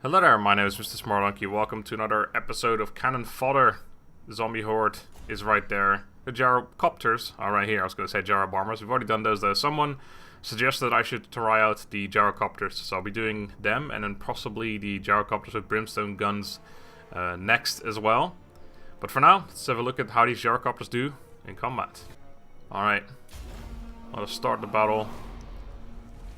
Hello there, my name is MrSmartDonkey. Welcome to another episode of Cannon Fodder. The zombie horde is right there. The Gyrocopters are right here. I was going to say Gyrobombers. We've already done those though. Someone suggested I should try out the Gyrocopters, so I'll be doing them and then possibly the Gyrocopters with brimstone guns next as well. But for now, let's have a look at how these Gyrocopters do in combat. Alright, I'll start the battle.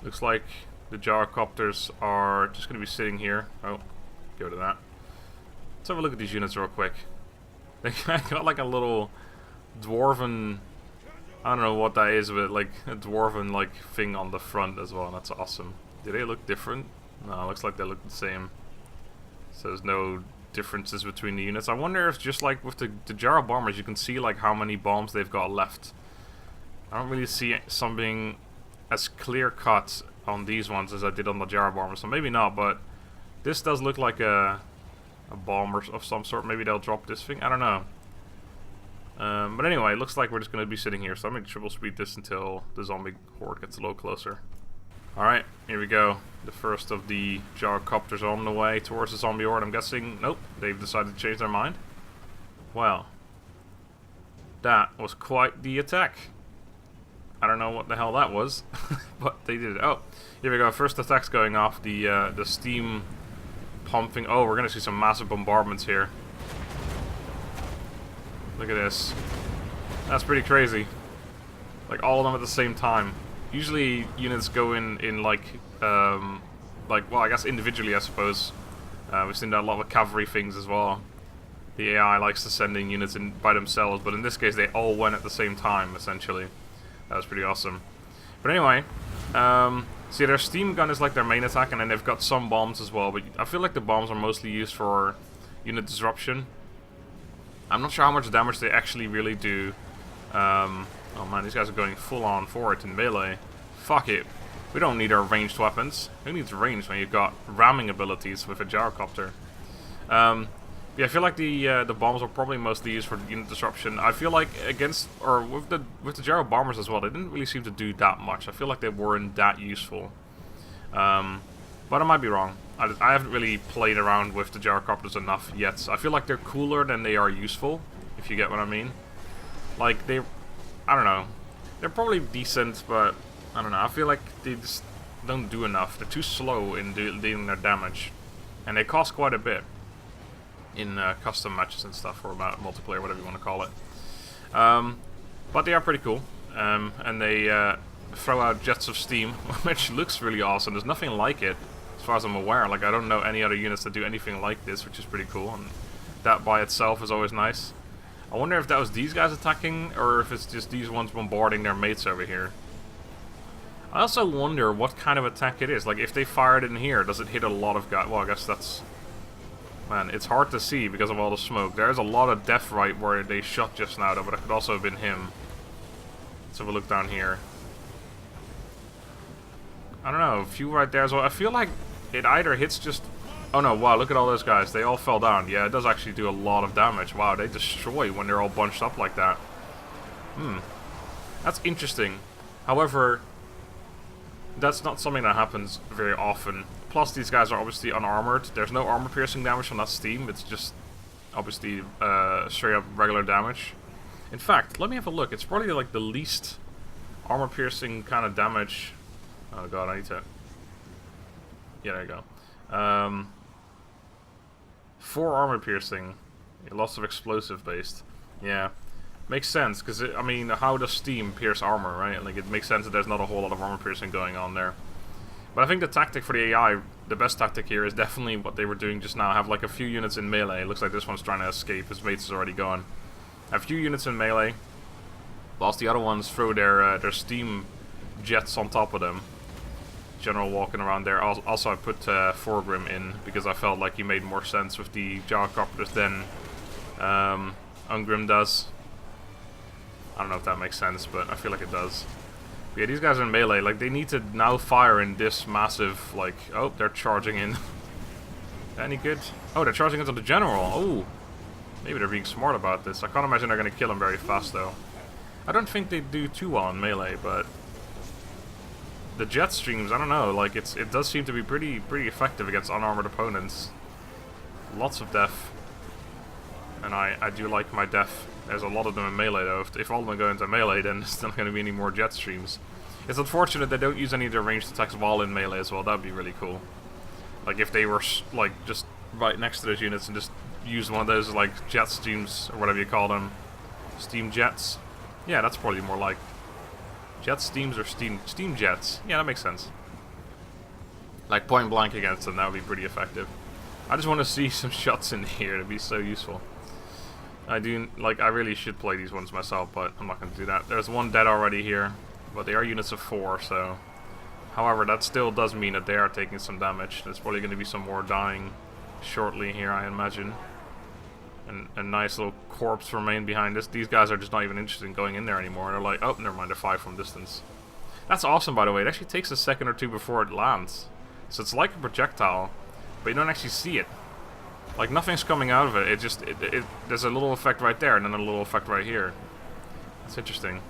Looks like the Gyrocopters are just going to be sitting here. Oh, go to that. Let's have a look at these units real quick. They got like a little dwarven, I don't know what that is, but like a dwarven like thing on the front as well. That's awesome. Do they look different? No, it looks like they look the same. So there's no differences between the units. I wonder if just like with the Gyro bombers, you can see like how many bombs they've got left. I don't really see something as clear cut on these ones as I did on the Gyro bomber, so maybe not, but this does look like a bomb of some sort. Maybe they'll drop this thing, I don't know. But anyway, it looks like we're just going to be sitting here, so I'm going to triple speed this until the zombie horde gets a little closer. Alright, here we go. The first of the Gyrocopters on the way towards the zombie horde. I'm guessing, nope, they've decided to change their mind. Well, that was quite the attack. I don't know what the hell that was, but they did it. Oh, here we go. First attack's going off. The steam pumping. Oh, we're gonna see some massive bombardments here. Look at this. That's pretty crazy. Like all of them at the same time. Usually units go in like well, I guess individually, I suppose. We've seen that a lot with cavalry things as well. The AI likes to send in units in by themselves, but in this case they all went at the same time, essentially. That was pretty awesome. But anyway, see, their steam gun is like their main attack, and then they've got some bombs as well. But I feel like the bombs are mostly used for unit disruption. I'm not sure how much damage they actually really do. Oh man, these guys are going full on forward in melee. Fuck it. We don't need our ranged weapons. Who needs ranged when you've got ramming abilities with a Gyrocopter? Yeah, I feel like the bombs are probably mostly used for unit disruption. I feel like against, or with the Gyro bombers as well, they didn't really seem to do that much. I feel like they weren't that useful. But I might be wrong. I haven't really played around with the Gyrocopters enough yet. I feel like they're cooler than they are useful, if you get what I mean. Like, I don't know. They're probably decent, but I don't know. I feel like they just don't do enough. They're too slow in dealing their damage. And they cost quite a bit in custom matches and stuff, or multiplayer, whatever you want to call it. But they are pretty cool, and they throw out jets of steam, which looks really awesome. There's nothing like it, as far as I'm aware. Like, I don't know any other units that do anything like this, which is pretty cool, and that by itself is always nice. I wonder if that was these guys attacking, or if it's just these ones bombarding their mates over here. I also wonder what kind of attack it is. Like, if they fired in here, does it hit a lot of guys? Well, I guess that's... Man, it's hard to see because of all the smoke. There's a lot of death right where they shot just now, though, but it could also have been him. Let's have a look down here. I don't know, a few right there as well. I feel like it either hits just... Oh no, wow, look at all those guys. They all fell down. Yeah, it does actually do a lot of damage. Wow, they destroy when they're all bunched up like that. That's interesting. However, that's not something that happens very often. Plus, these guys are obviously unarmored. There's no armor-piercing damage from that steam. It's just, obviously, straight-up regular damage. In fact, let me have a look. It's probably, like, the least armor-piercing kind of damage. Oh, God, I need to... Yeah, there you go. 4 armor-piercing. Lots of explosive-based. Yeah. Makes sense, because, I mean, how does steam pierce armor, right? Like, it makes sense that there's not a whole lot of armor-piercing going on there. But I think the tactic for the AI, the best tactic here, is definitely what they were doing just now. Have like a few units in melee. It looks like this one's trying to escape. His mates is already gone. Have a few units in melee, whilst the other ones throw their steam jets on top of them. General walking around there. Also, I put Forgrim in because I felt like he made more sense with the Gyrocopters than Ungrim does. I don't know if that makes sense, but I feel like it does. Yeah, these guys are in melee. Like, they need to now fire in this massive, like... Oh, they're charging in. Any good? Oh, they're charging into the general. Oh, maybe they're being smart about this. I can't imagine they're going to kill him very fast, though. I don't think they do too well in melee, but... the jet streams, I don't know, like it does seem to be pretty effective against unarmored opponents. Lots of death. And I do like my death. There's a lot of them in melee though. If all of them go into melee, then there's not going to be any more jet streams. It's unfortunate they don't use any of their ranged attacks while in melee as well. That'd be really cool. Like if they were like just right next to those units and just use one of those like jet streams or whatever you call them, steam jets. Yeah, that's probably more like jet steams or steam jets. Yeah, that makes sense. Like point blank against them, that would be pretty effective. I just want to see some shots in here. It'd be so useful. I really should play these ones myself, but I'm not going to do that. There's one dead already here, but they are units of 4, so... However, that still does mean that they are taking some damage. There's probably going to be some more dying shortly here, I imagine. And a nice little corpse remain behind this. These guys are just not even interested in going in there anymore. They're like, oh, never mind, they're 5 from distance. That's awesome, by the way. It actually takes a second or two before it lands. So it's like a projectile, but you don't actually see it. Like, nothing's coming out of it. It just, there's a little effect right there, and then a little effect right here. That's interesting.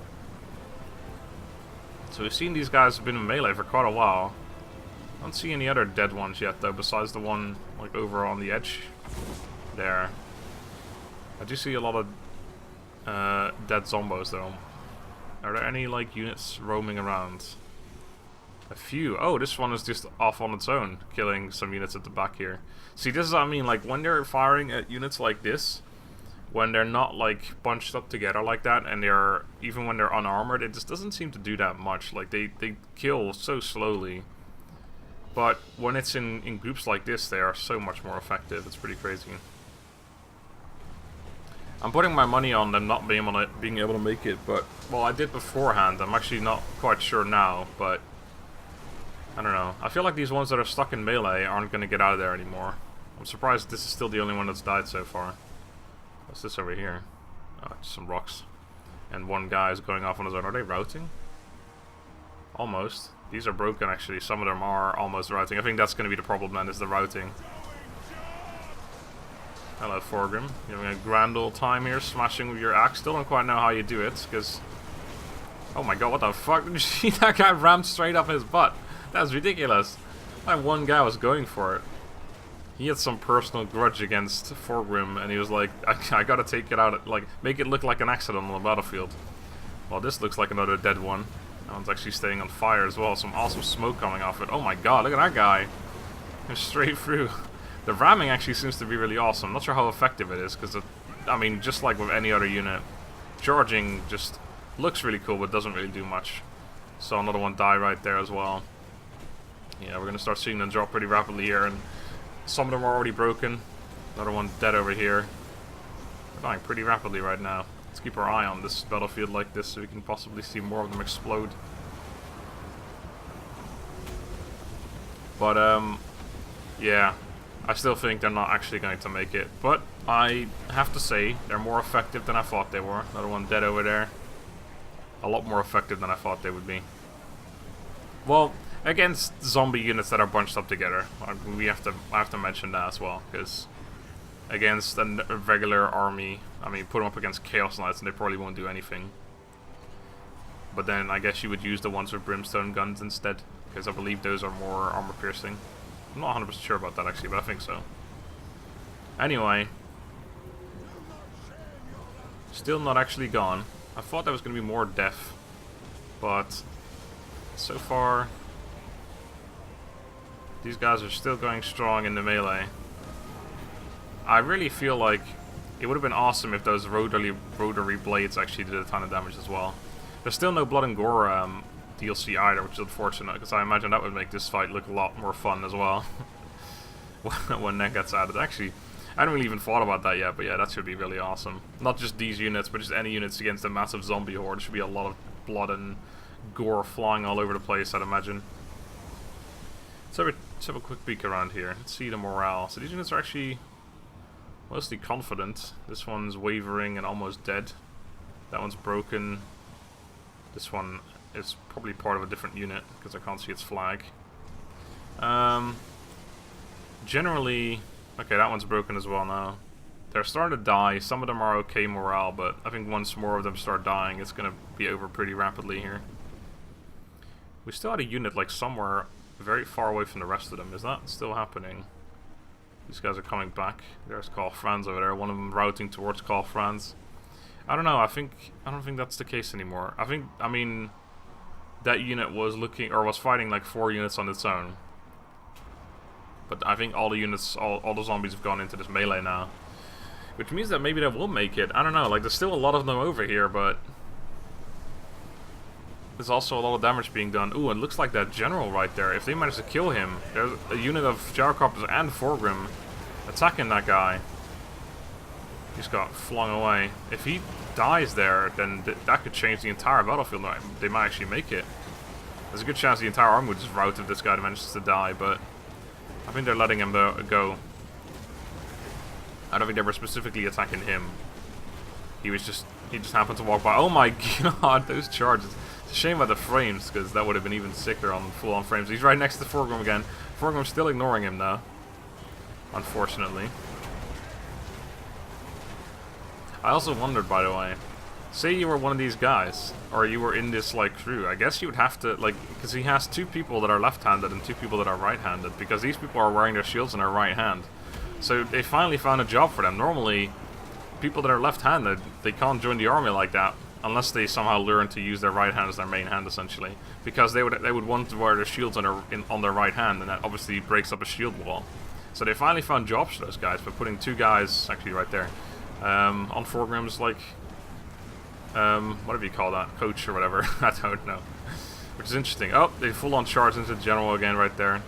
So we've seen these guys have been in melee for quite a while. I don't see any other dead ones yet, though, besides the one, like, over on the edge there. I do see a lot of dead zombos, though. Are there any, like, units roaming around? A few. Oh, this one is just off on its own, killing some units at the back here. See, this is what I mean, like, when they're firing at units like this, when they're not, like, bunched up together like that, and they're, even when they're unarmored, it just doesn't seem to do that much. Like, they kill so slowly. But when it's in groups like this, they are so much more effective. It's pretty crazy. I'm putting my money on them not being able to make it, but, well, I did beforehand. I'm actually not quite sure now, but I don't know. I feel like these ones that are stuck in melee aren't going to get out of there anymore. I'm surprised this is still the only one that's died so far. What's this over here? Oh, just some rocks. And one guy is going off on his own. Are they routing? Almost. These are broken, actually. Some of them are almost routing. I think that's going to be the problem then, is the routing. Hello, Forgrim. You're having a grand old time here, smashing with your axe. Still don't quite know how you do it, because... Oh my god, what the fuck? Did you see that guy rammed straight up his butt? That's ridiculous. That one guy was going for it. He had some personal grudge against Forgrim, and he was like, I gotta take it out, like, make it look like an accident on the battlefield. Well, this looks like another dead one. That one's actually staying on fire as well. Some awesome smoke coming off it. Oh my god, look at that guy. He's straight through. The ramming actually seems to be really awesome. Not sure how effective it is, because, I mean, just like with any other unit, charging just looks really cool, but doesn't really do much. So another one die right there as well. Yeah, we're gonna start seeing them drop pretty rapidly here, and some of them are already broken. Another one dead over here. They're dying pretty rapidly right now. Let's keep our eye on this battlefield like this so we can possibly see more of them explode. But, yeah. I still think they're not actually going to make it. But I have to say, they're more effective than I thought they were. Another one dead over there. A lot more effective than I thought they would be. Well, against zombie units that are bunched up together, I have to mention that as well, because against a regular army, I mean, put them up against Chaos Knights and they probably won't do anything. But then I guess you would use the ones with brimstone guns instead, because I believe those are more armor piercing. I'm not 100% sure about that actually, but I think so. Anyway, still not actually gone. I thought there was going to be more death, but so far these guys are still going strong in the melee. I really feel like it would have been awesome if those rotary blades actually did a ton of damage as well. There's still no Blood and Gore DLC either, which is unfortunate, because I imagine that would make this fight look a lot more fun as well. when that gets added. Actually, I haven't really even thought about that yet, but yeah, that should be really awesome. Not just these units, but just any units against a massive zombie horde. Should be a lot of blood and gore flying all over the place, I'd imagine. Let's have a quick peek around here. Let's see the morale. So these units are actually mostly confident. This one's wavering and almost dead. That one's broken. This one is probably part of a different unit, because I can't see its flag. Generally, okay, that one's broken as well now. They're starting to die. Some of them are okay morale, but I think once more of them start dying, it's going to be over pretty rapidly here. We still had a unit like somewhere very far away from the rest of them. Is that still happening? These guys are coming back. There's Call Franz over there. One of them routing towards Call Franz. I don't know. I don't think that's the case anymore. I mean, that unit was was fighting like 4 units on its own. But I think all the units, all the zombies have gone into this melee now. Which means that maybe they will make it. I don't know. Like, there's still a lot of them over here, but there's also a lot of damage being done. Ooh, and it looks like that general right there. If they manage to kill him, there's a unit of Gyrocopters and Forgrim attacking that guy. He's got flung away. If he dies there, then that could change the entire battlefield. They might actually make it. There's a good chance the entire army would just rout if this guy manages to die, but I think they're letting him go. I don't think they were specifically attacking him. He just happened to walk by. Oh my god, those charges. It's a shame about the frames, because that would have been even sicker on full-on frames. He's right next to Forgrim again. Forgrim's still ignoring him though, unfortunately. I also wondered, by the way, say you were one of these guys, or you were in this like crew, I guess you would have to, like, because he has 2 people that are left-handed and 2 people that are right-handed, because these people are wearing their shields in their right hand. So they finally found a job for them. Normally, people that are left-handed, they can't join the army like that, unless they somehow learn to use their right hand as their main hand, essentially. Because they would want to wear their shields on their right hand, and that obviously breaks up a shield wall. So they finally found jobs for those guys by putting 2 guys, actually right there, on Forgrim's, like, whatever you call that, coach or whatever, I don't know. Which is interesting. Oh, they full-on charge into the general again right there.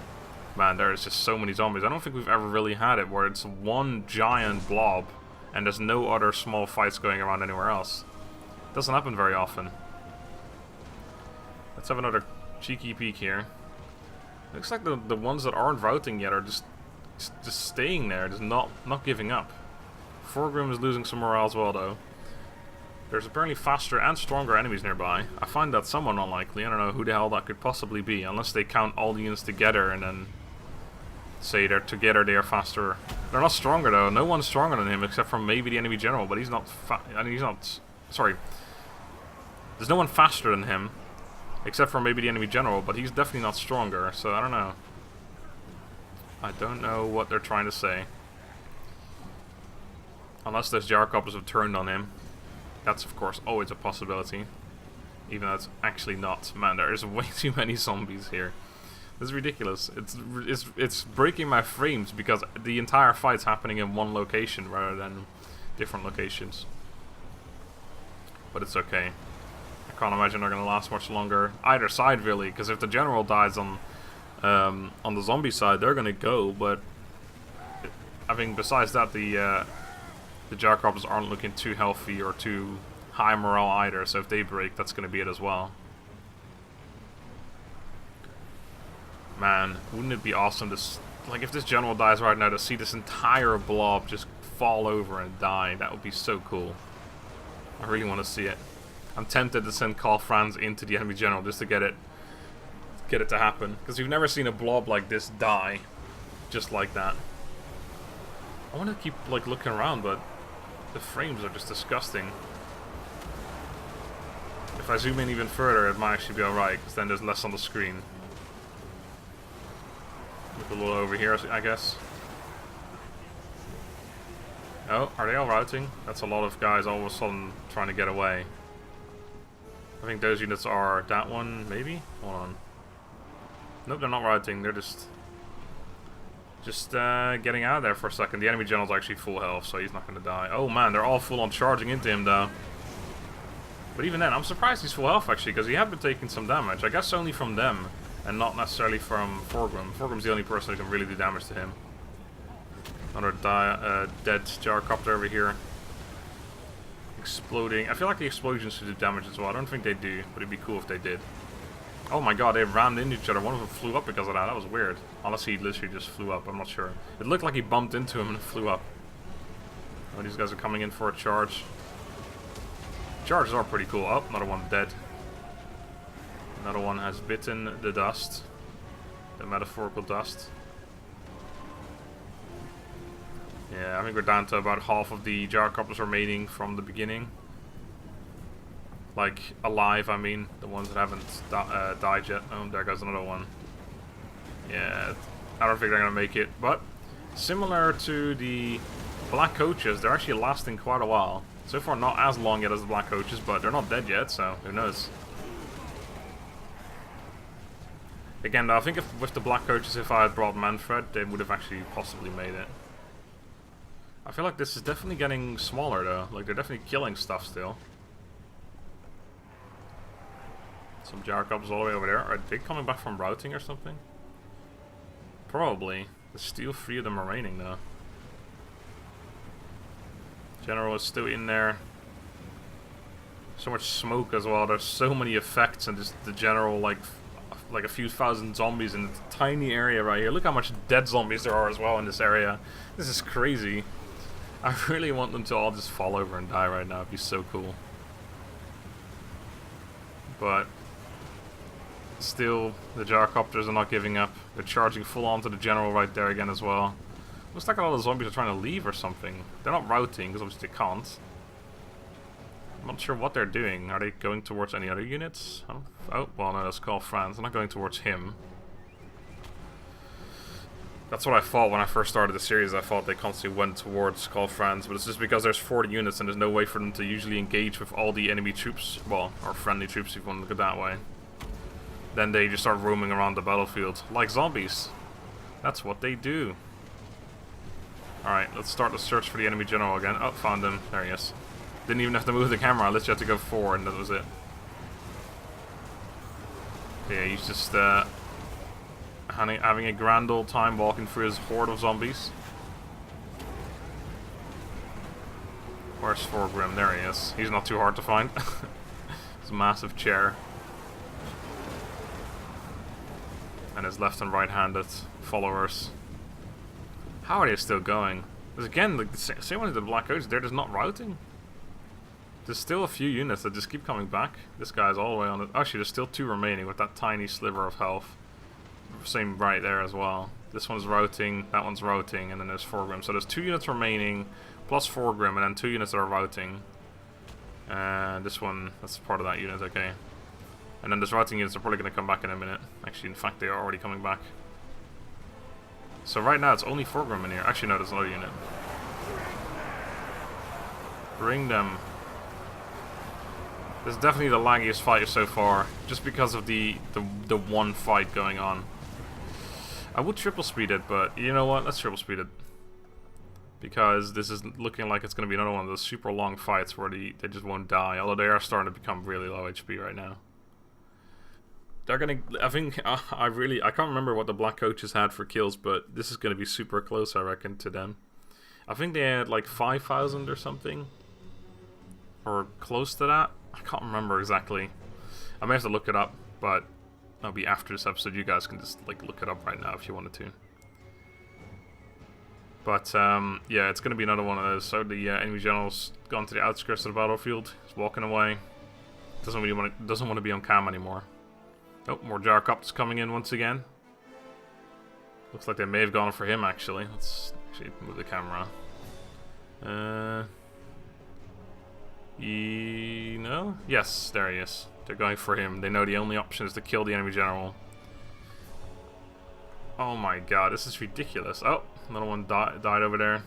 Man, there is just so many zombies. I don't think we've ever really had it where it's one giant blob and there's no other small fights going around anywhere else. Doesn't happen very often. Let's have another cheeky peek here. Looks like the ones that aren't routing yet are just staying there, just not giving up. Forgrim is losing some morale as well, though. There's apparently faster and stronger enemies nearby. I find that somewhat unlikely. I don't know who the hell that could possibly be, unless they count all the units together and then say they're together they are faster. They're not stronger though. No one's stronger than him except for maybe the enemy general, but he's not. Sorry. There's no one faster than him except for maybe the enemy general, but he's definitely not stronger. So I don't know. I don't know what they're trying to say. Unless those Gyrocopters have turned on him. That's of course always a possibility. Even though it's actually not. Man, there is way too many zombies here. This is ridiculous. It's breaking my frames because the entire fight's happening in one location rather than different locations. But it's okay. I can't imagine they're gonna last much longer. Either side really, because if the general dies on the zombie side, they're gonna go. But I think besides that, the Gyrocopters aren't looking too healthy or too high morale either. So if they break, that's gonna be it as well. Man, wouldn't it be awesome to, like, if this general dies right now, to see this entire blob just fall over and die? That would be so cool. I really want to see it. I'm tempted to send Call Franz into the enemy general just to get it to happen, because you've never seen a blob like this die just like that. I want to keep like looking around, but the frames are just disgusting. If I zoom in even further, it might actually be alright, because then there's less on the screen. Look a little over here, I guess. Oh, are they all routing? That's a lot of guys all of a sudden trying to get away. I think those units are that one, maybe? Hold on. Nope, they're not routing. They're just getting out of there for a second. The enemy general's actually full health, so he's not going to die. Oh man, they're all full on charging into him though. But even then, I'm surprised he's full health actually, because he had been taking some damage. I guess only from them. And not necessarily from Forgrim. Forgrim's the only person who can really do damage to him. Another dead Gyrocopter over here. Exploding. I feel like the explosions should do damage as well. I don't think they do, but it'd be cool if they did. Oh my god, they rammed into each other. One of them flew up because of that. That was weird. Unless he literally just flew up. I'm not sure. It looked like he bumped into him and flew up. Oh, these guys are coming in for a charge. Charges are pretty cool. Oh, another one dead. Another one has bitten the dust. The metaphorical dust. Yeah, I think we're down to about half of the Gyrocopters remaining from the beginning. Like, alive, I mean. The ones that haven't died yet. Oh, there goes another one. Yeah, I don't think they're gonna make it. But, similar to the black coaches, they're actually lasting quite a while. So far, not as long yet as the black coaches, but they're not dead yet, so who knows. Again, though, I think with the black coaches, if I had brought Manfred, they would have actually possibly made it. I feel like this is definitely getting smaller, though. Like, they're definitely killing stuff still. Some Gyrocopters all the way over there. Are they coming back from routing or something? Probably. There's still 3 of them remaining, though. General is still in there. So much smoke as well. There's so many effects, and just the general, like a few thousand zombies in a tiny area right here. Look how much dead zombies there are as well in this area. This is crazy. I really want them to all just fall over and die right now. It'd be so cool. But still, the Gyrocopters are not giving up. They're charging full on to the general right there again as well. Looks like all the zombies are trying to leave or something. They're not routing, because obviously they can't. I'm not sure what they're doing. Are they going towards any other units? Oh, well no, that's called France. They're not going towards him. That's what I thought when I first started the series. I thought they constantly went towards Call France, but it's just because there's 40 units and there's no way for them to usually engage with all the enemy troops. Well, or friendly troops if you want to look at it that way. Then they just start roaming around the battlefield. Like zombies. That's what they do. Alright, let's start the search for the enemy general again. Oh, found him. There he is. Didn't even have to move the camera, I literally had to go forward and that was it. Yeah, he's just having a grand old time walking through his horde of zombies. Where's Thorgrim? There he is. He's not too hard to find. It's a massive chair. And his left and right handed followers. How are they still going? Because again, like the same one as the Black Coats, they're just not routing. There's still a few units that just keep coming back. This guy's all the way on it. Actually, there's still 2 remaining with that tiny sliver of health. Same right there as well. This one's routing, that one's routing, and then there's Thorgrim. So there's 2 units remaining, plus Thorgrim, and then 2 units that are routing. And this one, that's part of that unit, okay. And then those routing units are probably going to come back in a minute. Actually, in fact, they are already coming back. So right now, it's only Thorgrim in here. Actually, no, there's another unit. Bring them. This is definitely the laggiest fight so far, just because of the one fight going on. I would triple speed it, but you know what? Let's triple speed it. Because this is looking like it's going to be another one of those super long fights where they just won't die, although they are starting to become really low HP right now. They're going to, I think, I can't remember what the Black Coaches had for kills, but this is going to be super close, I reckon, to them. I think they had like 5,000 or something, or close to that. I can't remember exactly. I may have to look it up, but that'll be after this episode. You guys can just like look it up right now if you wanted to. But yeah, it's going to be another one of those. So the enemy general's gone to the outskirts of the battlefield. He's walking away. Doesn't want to be on cam anymore. Oh, more Gyrocopters coming in once again. Looks like they may have gone for him actually. Let's actually move the camera. No? Yes, there he is. They're going for him. They know the only option is to kill the enemy general. Oh my god, this is ridiculous. Oh, another one died over there.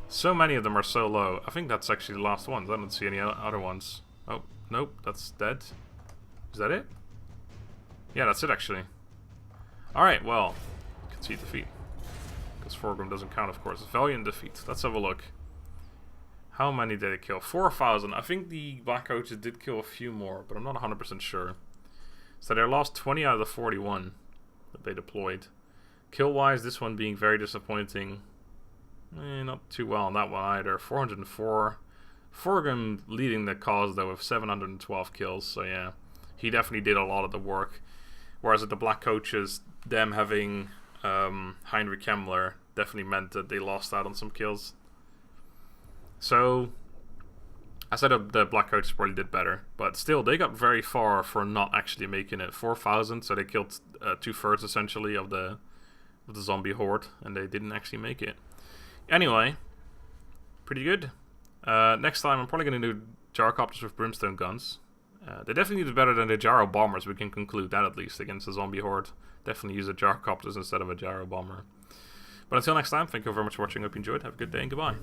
So many of them are so low. I think that's actually the last ones. I don't see any other ones. Oh, nope, that's dead. Is that it? Yeah, that's it actually. Alright, well, concede defeat. Because Thorgrim doesn't count, of course. Valiant defeat. Let's have a look. How many did it kill? 4,000. I think the Black Coaches did kill a few more, but I'm not 100% sure. So they lost 20 out of the 41 that they deployed. Kill-wise, this one being very disappointing. Not too well on that one either. 404. Thorgrim leading the cause, though, with 712 kills. So yeah, he definitely did a lot of the work. Whereas at the Black Coaches, them having Heinrich Kemmler definitely meant that they lost out on some kills. So, I said the Black Coaches probably did better, but still, they got very far for not actually making it. 4,000, so they killed 2/3 essentially of the zombie horde, and they didn't actually make it. Anyway, pretty good. Next time, I'm probably going to Gyrocopters with brimstone guns. They definitely do better than the Gyro bombers. We can conclude that at least against the zombie horde. Definitely use a Gyrocopters instead of a Gyro bomber. But until next time, thank you very much for watching. Hope you enjoyed. Have a good day and goodbye.